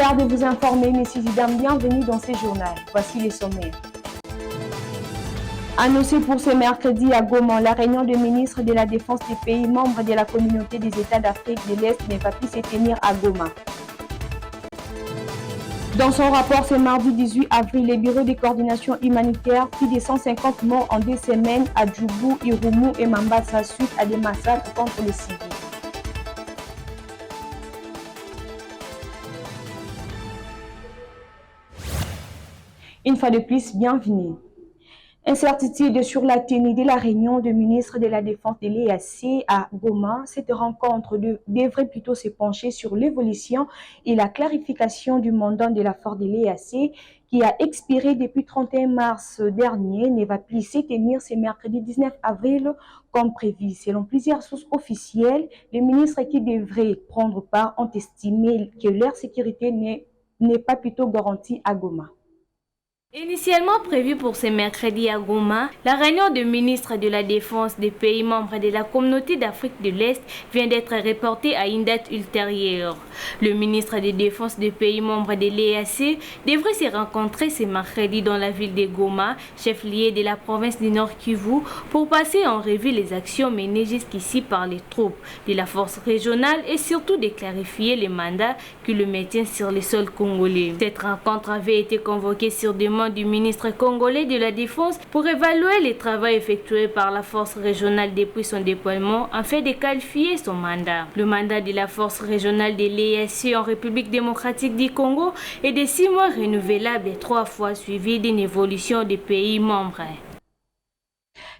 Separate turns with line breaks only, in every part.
Plaisir de vous informer, messieurs et dames, bienvenue dans ce journal. Voici les sommaires. Annoncé pour ce mercredi à Goma, la réunion des ministres de la Défense des pays membres de la communauté des États d'Afrique de l'Est ne va plus se tenir à Goma. Dans son rapport ce mardi 18 avril, le Bureau de coordination humanitaire, plus de 150 morts en 2 semaines à Djougou, Irumu et Mambasa suite à des massacres contre les civils. Une fois de plus, bienvenue. Incertitude sur la tenue de la réunion de ministres de la Défense de l'EAC à Goma. Cette rencontre devrait plutôt se pencher sur l'évolution et la clarification du mandat de la force de l'EAC qui a expiré depuis 31 mars dernier, ne va plus se tenir ce mercredi 19 avril comme prévu. Selon plusieurs sources officielles, les ministres qui devraient prendre part ont estimé que leur sécurité n'est pas plutôt garantie à Goma.
Initialement prévue pour ce mercredi à Goma, la réunion de ministres de la Défense des pays membres de la communauté d'Afrique de l'Est vient d'être reportée à une date ultérieure. Le ministre de Défense des pays membres de l'EAC devrait se rencontrer ce mercredi dans la ville de Goma, chef-lieu de la province du Nord Kivu, pour passer en revue les actions menées jusqu'ici par les troupes de la force régionale et surtout de clarifier les mandats qui le maintiennent sur le sol congolais. Cette rencontre avait été convoquée sur demande du ministre congolais de la Défense pour évaluer les travaux effectués par la force régionale depuis son déploiement afin de qualifier son mandat. Le mandat de la force régionale de l'EAC en République démocratique du Congo est de 6 mois renouvelable et 3 fois suivi d'une évolution des pays membres.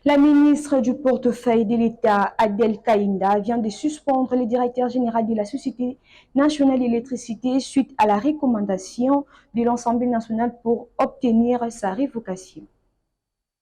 La ministre du portefeuille de l'État, Adel Kaïnda, vient de suspendre le directeur général de la Société nationale d'électricité suite à la recommandation de l'Assemblée nationale pour obtenir sa révocation.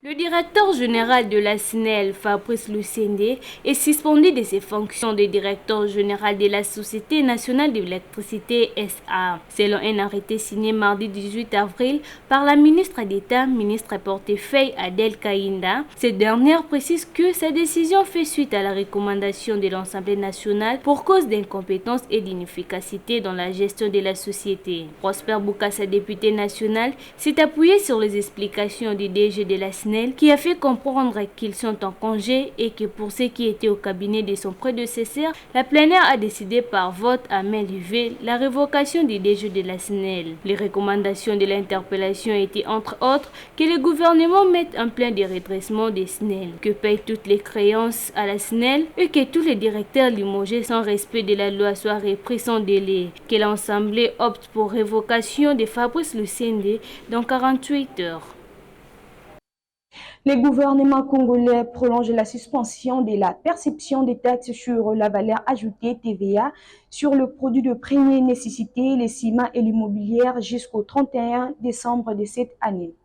Le directeur général de la SNEL, Fabrice Lucende, est suspendu de ses fonctions de directeur général de la Société nationale d'électricité SA. Selon un arrêté signé mardi 18 avril par la ministre d'État, ministre portefeuille Adel Kaïnda, cette dernière précise que sa décision fait suite à la recommandation de l'Assemblée nationale pour cause d'incompétence et d'inefficacité dans la gestion de la société. Prosper Boukassa, député national, s'est appuyé sur les explications du DG de la SNEL qui a fait comprendre qu'ils sont en congé et que pour ceux qui étaient au cabinet de son prédécesseur, la plénière a décidé par vote à main levée la révocation du DG de la SNEL. Les recommandations de l'interpellation étaient entre autres que le gouvernement mette un plan de redressement des SNEL, que paye toutes les créances à la SNEL et que tous les directeurs limogés sans respect de la loi soient repris sans délai, que l'Assemblée opte pour révocation de Fabrice Lucende dans 48 heures.
Le gouvernement congolais prolonge la suspension de la perception des taxes sur la valeur ajoutée TVA sur le produit de première nécessité, les ciments et l'immobilier jusqu'au 31 décembre de cette année.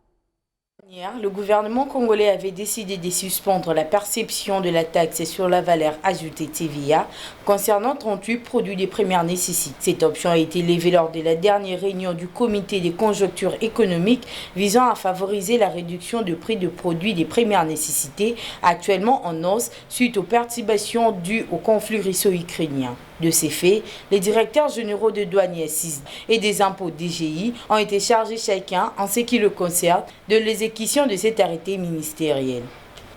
Le gouvernement congolais avait décidé de suspendre la perception de la taxe sur la valeur ajoutée TVA concernant 38 produits de première nécessité. Cette option a été levée lors de la dernière réunion du comité des conjonctures économiques visant à favoriser la réduction de prix de produits de première nécessité actuellement en hausse suite aux perturbations dues au conflit russo-ukrainien. De ces faits, les directeurs généraux de douane et des impôts DGI ont été chargés chacun, en ce qui le concerne, de l'exécution de cet arrêté ministériel.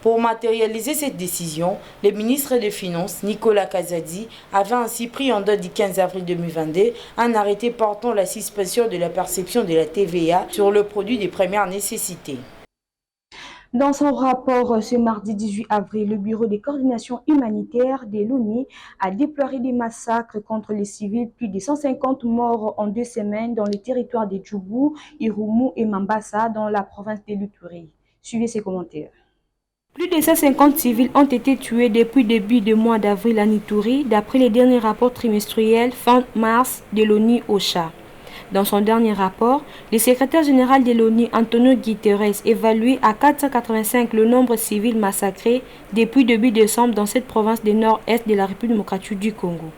Pour matérialiser cette décision, le ministre des Finances, Nicolas Kazadi, avait ainsi pris en date du 15 avril 2022 un arrêté portant la suspension de la perception de la TVA sur le produit de première nécessité.
Dans son rapport ce mardi 18 avril, le Bureau de coordination humanitaire de l'ONU a déploré des massacres contre les civils, plus de 150 morts en 2 semaines dans les territoires de Djougou, Irumu et Mambasa dans la province de l'Ituri. Suivez ces commentaires. Plus de 150 civils ont été tués depuis le début du mois d'avril à Ituri, d'après les derniers rapports trimestriels fin mars de l'ONU OCHA. Dans son dernier rapport, le secrétaire général de l'ONU, Antonio Guterres, évalue à 485 le nombre de civils massacrés depuis début décembre dans cette province du nord-est de la République démocratique du Congo.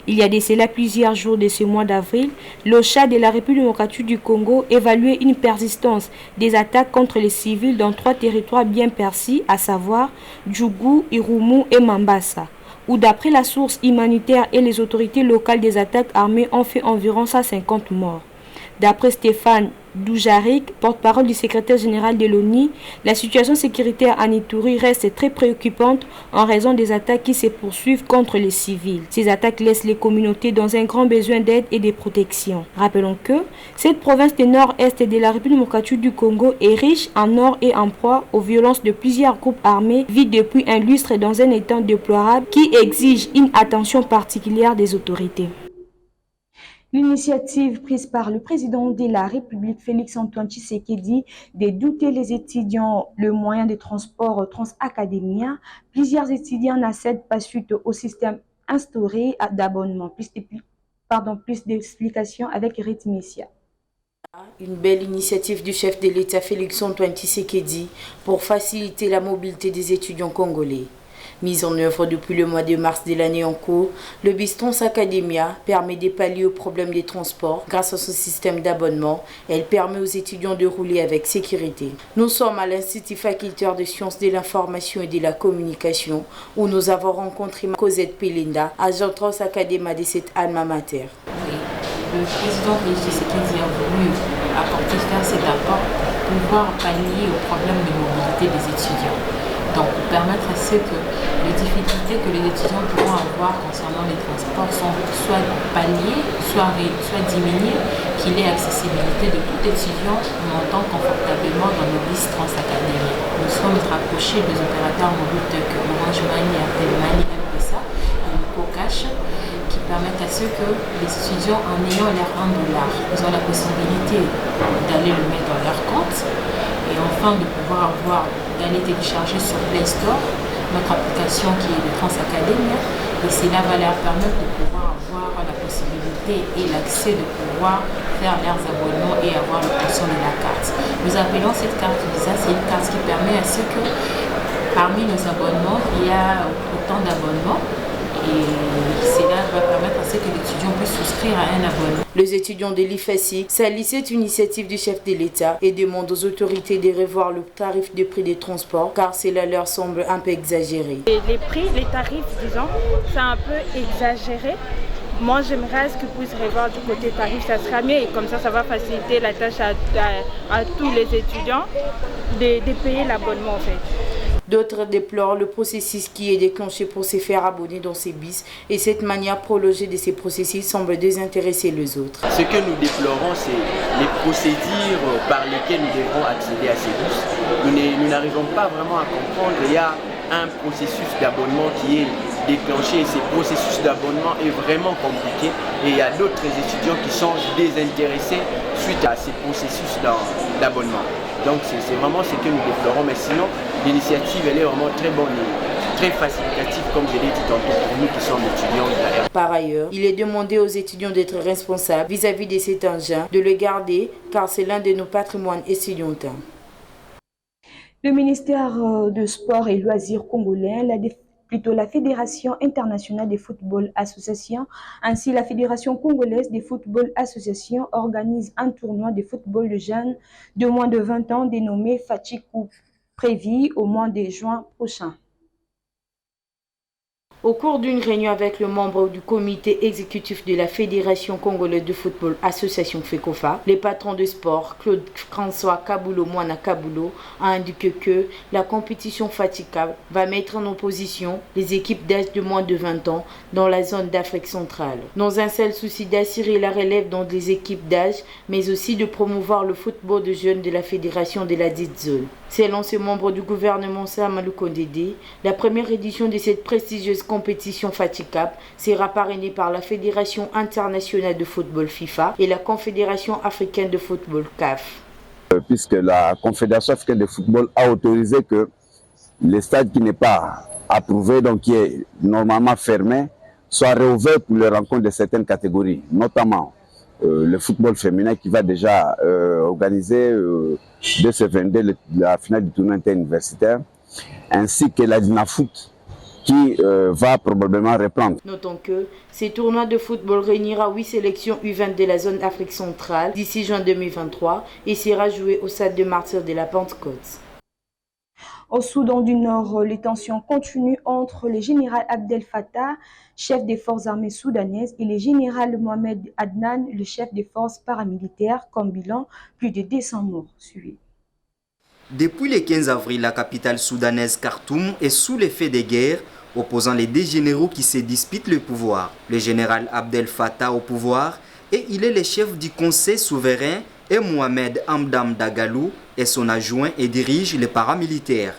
Il y a de cela plusieurs jours de ce mois d'avril, l'OCHA de la République démocratique du Congo évaluait une persistance des attaques contre les civils dans 3 territoires bien perçus, à savoir Djougou, Irumu et Mambasa, où d'après la source humanitaire et les autorités locales des attaques armées ont fait environ 150 morts. D'après Stéphane Dujarric, porte-parole du secrétaire général de l'ONU, la situation sécuritaire à Ituri reste très préoccupante en raison des attaques qui se poursuivent contre les civils. Ces attaques laissent les communautés dans un grand besoin d'aide et de protection. Rappelons que cette province du nord-est de la République démocratique du Congo est riche en or et en proie aux violences de plusieurs groupes armés vit depuis un lustre dans un état déplorable qui exige une attention particulière des autorités. L'initiative prise par le président de la République, Félix-Antoine Tshisekedi, de doter les étudiants le moyen de transport Transacademia, plusieurs étudiants n'accèdent pas suite au système instauré d'abonnement. Plus d'explications avec Rite Messia.
Une belle initiative du chef de l'État Félix-Antoine Tshisekedi pour faciliter la mobilité des étudiants congolais. Mise en œuvre depuis le mois de mars de l'année en cours, le bus Transacademia permet de pallier aux problèmes des transports grâce à son système d'abonnement. Elle permet aux étudiants de rouler avec sécurité. Nous sommes à l'Institut facultaire de sciences de l'information et de la communication où nous avons rencontré Cosette Pelinda, agent Transacademia de cette alma mater.
Oui, le président Félix Tshisekedi a voulu faire cet apport pour pouvoir pallier aux problèmes de mobilité des étudiants. Donc, pour permettre à ce que les difficultés que les étudiants pourront avoir concernant les transports sont soit palliées, soit diminuées, qu'il y ait accessibilité de tout étudiant montant confortablement dans le bus Transacademia. Nous sommes rapprochés des opérateurs mobiles tels que Orange Money, Airtel Money, M-Pesa et Cocash, qui permettent à ce que les étudiants, en ayant leur $1, ils ont la possibilité d'aller le mettre dans leur compte et enfin de pouvoir d'aller télécharger sur Play Store notre application qui est de Transacademia et cela va leur permettre de pouvoir avoir la possibilité et l'accès de pouvoir faire leurs abonnements et avoir l'obtention de la carte. Nous appelons cette carte Visa, c'est une carte qui permet à ce que parmi nos abonnements, il y a autant d'abonnements. Et cela va permettre à ce que l'étudiant puisse souscrire à un abonnement.
Les étudiants de l'IFACI saluent cette initiative du chef de l'État et demandent aux autorités de revoir le tarif des prix des transports car cela leur semble un peu exagéré.
Les prix, les tarifs, disons, c'est un peu exagéré. Moi, j'aimerais ce qu'ils puissent revoir du côté tarif, ça sera mieux et comme ça va faciliter la tâche à tous les étudiants de payer l'abonnement en fait.
D'autres déplorent le processus qui est déclenché pour se faire abonner dans ces bus et cette manière prolongée de ces processus semble désintéresser les autres.
Ce que nous déplorons, c'est les procédures par lesquelles nous devrons accéder à ces bus. Nous n'arrivons pas vraiment à comprendre. Il y a un processus d'abonnement qui est déclenché et ce processus d'abonnement est vraiment compliqué et il y a d'autres étudiants qui sont désintéressés suite à ces processus d'abonnement. Donc c'est vraiment ce que nous déplorons, mais sinon l'initiative elle est vraiment très bonne, très facilitative comme je l'ai dit tantôt pour nous qui sommes étudiants de la R.
Par ailleurs, il est demandé aux étudiants d'être responsables vis-à-vis de cet engin, de le garder car c'est l'un de nos patrimoines étudiantins.
Le ministère de Sport et Loisirs congolais, la Fédération internationale de football association, ainsi la Fédération congolaise de football association organise un tournoi de football de jeunes de moins de 20 ans dénommé Fati Cup, prévu au mois de juin prochain.
Au cours d'une réunion avec le membre du comité exécutif de la Fédération congolaise de football association FECOFA, le patron de sport Claude François Kabulo Mwana Kabulo a indiqué que la compétition Fati Cup va mettre en opposition les équipes d'âge de moins de 20 ans dans la zone d'Afrique centrale, dans un seul souci d'assurer la relève dans les équipes d'âge, mais aussi de promouvoir le football de jeunes de la fédération de la dite zone. Selon ce membre du gouvernement Samalou Kondede, la première édition de cette prestigieuse compétition Fati Cup sera parrainée par la Fédération internationale de football FIFA et la Confédération africaine de football CAF.
Puisque la Confédération africaine de football a autorisé que les stades qui n'est pas approuvé, donc qui est normalement fermé, soit réouvert pour les rencontres de certaines catégories, notamment le football féminin qui va déjà organiser dès ce 22 la finale du tournoi interuniversitaire, ainsi que la Dinafoot qui va probablement reprendre.
Notons que ces tournois de football réunira 8 sélections U20 de la zone Afrique centrale d'ici juin 2023 et sera joué au stade de Martyrs de la Pentecôte.
Au Soudan du Nord, les tensions continuent entre le général Abdel Fattah, chef des forces armées soudanaises, et le général Mohamed Adnan, le chef des forces paramilitaires, comme bilan, plus de 200 morts. Suivez.
Depuis le 15 avril, la capitale soudanaise Khartoum est sous l'effet des guerres opposant les deux généraux qui se disputent le pouvoir. Le général Abdel Fattah au pouvoir et il est le chef du conseil souverain et Mohamed Hamdam Dagalo est son adjoint et dirige les paramilitaires.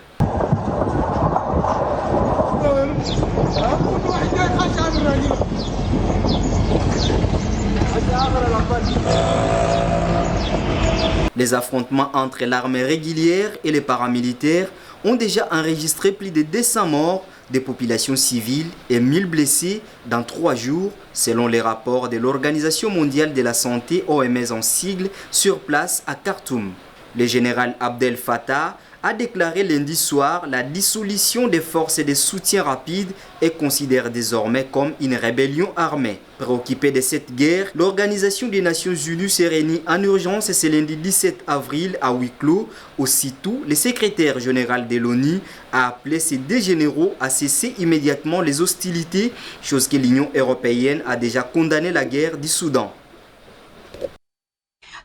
Les affrontements entre l'armée régulière et les paramilitaires ont déjà enregistré plus de 200 morts des populations civiles et 1000 blessés dans 3 jours, selon les rapports de l'Organisation mondiale de la santé OMS en sigle sur place à Khartoum. Le général Abdel Fattah a déclaré lundi soir la dissolution des forces de soutien rapide et considère désormais comme une rébellion armée. Préoccupée de cette guerre, l'Organisation des Nations Unies s'est réunie en urgence ce lundi 17 avril à huis clos. Aussitôt, le secrétaire général de l'ONU a appelé ces deux généraux à cesser immédiatement les hostilités, chose que l'Union européenne a déjà condamné la guerre du Soudan.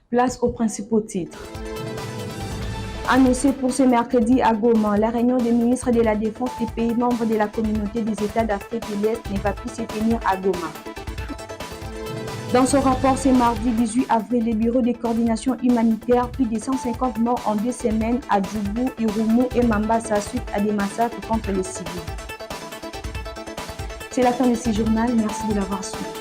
Place aux principaux titres. Annoncé pour ce mercredi à Goma, la réunion des ministres de la Défense des pays membres de la communauté des États d'Afrique de l'Est ne va plus se tenir à Goma. Dans son rapport ce mardi 18 avril, le Bureau de coordination humanitaire, plus de 150 morts en 2 semaines à Djoubou, Irumu et Mambasa suite à des massacres contre les civils. C'est la fin de ce journal, merci de l'avoir suivi.